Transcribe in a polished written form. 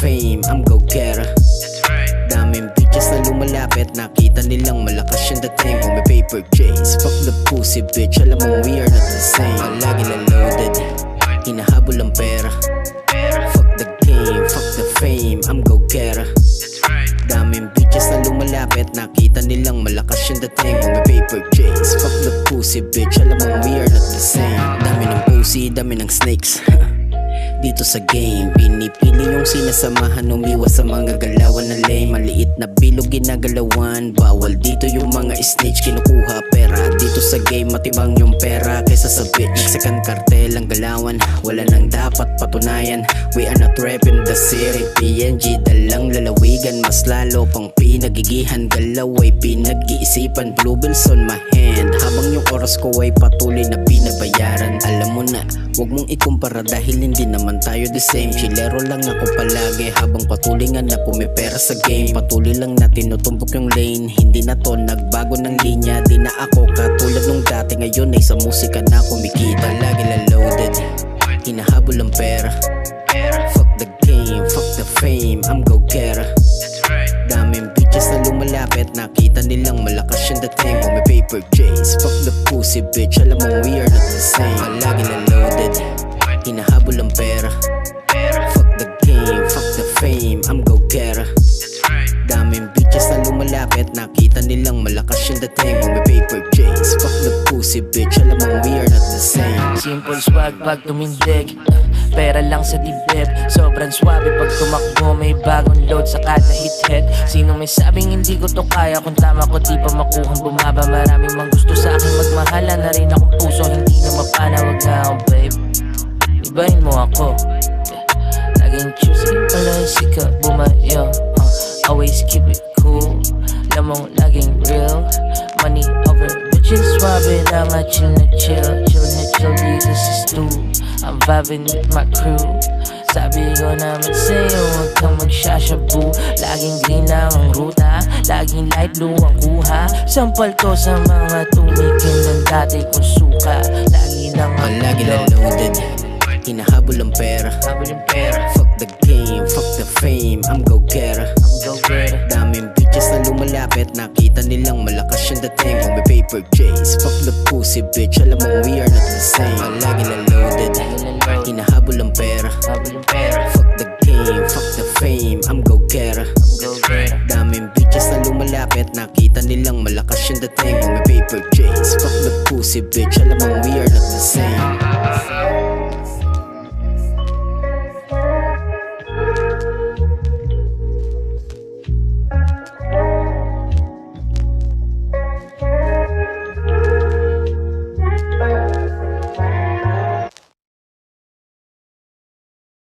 fame, I'm go-getter. Daming bitches na lumalapit, nakita nilang malakas yung dating. Kung may paper chase, fuck the pussy bitch, alam mo we are not the same. Lagi na loaded, hinahabol ang pera. Fuck the game, fuck the fame, I'm go-getter. Daming bitches na lumalapit, nakita nilang malakas yung dating. Kung may paper chase, fuck the pussy bitch, alam mo we are not the same. Dami ng pussy, dami ng snakes dito sa game, pinipili yung sinasamahan, umiwas sa mga galawan na lame. Maliit na bilog ginagalawan, bawal dito yung mga snitch, kinukuha pera. Dito sa game, matibang yung pera kaysa sa bitch. Mexican cartel ang galawan, wala nang dapat patunayan. We are not repping the city, PNG dalang lalawigan. Mas lalo pang pinagigihan, galaw ay pinag-iisipan. Blue bills on my hand, habang yung oras ko ay patuloy na binabayaran. Alam mo na, wag mong ikumpara dahil hindi naman tayo the same. Chilero lang ako palagi, habang patuloy nga na pumipera sa game. Patuloy lang na tinutumbok yung lane, hindi na to nagbago ng linya. Di na ako katulad nung dati, ngayon ay sa musika na kumikita. Lagi na loaded, hinahabol ang pera. Fuck the game, fuck the fame, I'm go-getter. Daming bitches na lumalapit, nakita nilang malakas yung dating. Kung may paper chase, fuck the pussy bitch, alam mo we are not the same. Lagi na loaded, hinahabol ang pera. Fuck the game, fuck the fame, I'm go-getter. Daming bitches na lumalapit, nakita nilang malakas yung dating. Kung may paper chase, fuck the pussy bitch, alam mo we are not the same. Simple swag pag tumindig, pera lang sa dibdib. Sobrang swabe pag tumakbo, may bagong load sa kada hit-hit. Sino may sabing hindi ko to kaya, kung tama ko di pa makuhang bumaba. Maraming mang gusto sa akin magmahala, na rin akong puso hindi na mapana. Wag na ako babe, ibahin mo ako. Laging choosy, pala'y sikat bumayo. Always keep it cool, alam mong laging real. Money over bitches, swabe lang at chill na chill. Chill na chill, Jesus is too. I'm vibing with my crew. Sabi ko naman sa'yo, huwag kang magsashabu. Laging green lang ang ruta, laging light blue ang kuha. Sampal ko sa mga tumikin ng dati kong suka. Lagi lang ang lagi na loaded, hinahabol ang pera. Fuck the game, fuck the fame, I'm go-getter. Daming bitches na lumalapit, nakita nilang malakas yung dating. Kung may paper chase, fuck the pussy bitch, alam mo we are not the same. Lagi na loaded, hinahabol ang pera. Fuck the game, fuck the fame, I'm go-getter. Daming bitches na lumalapit, nakita nilang malakas yung dating. Kung may paper chase, fuck the pussy bitch, alam mo we are not the same.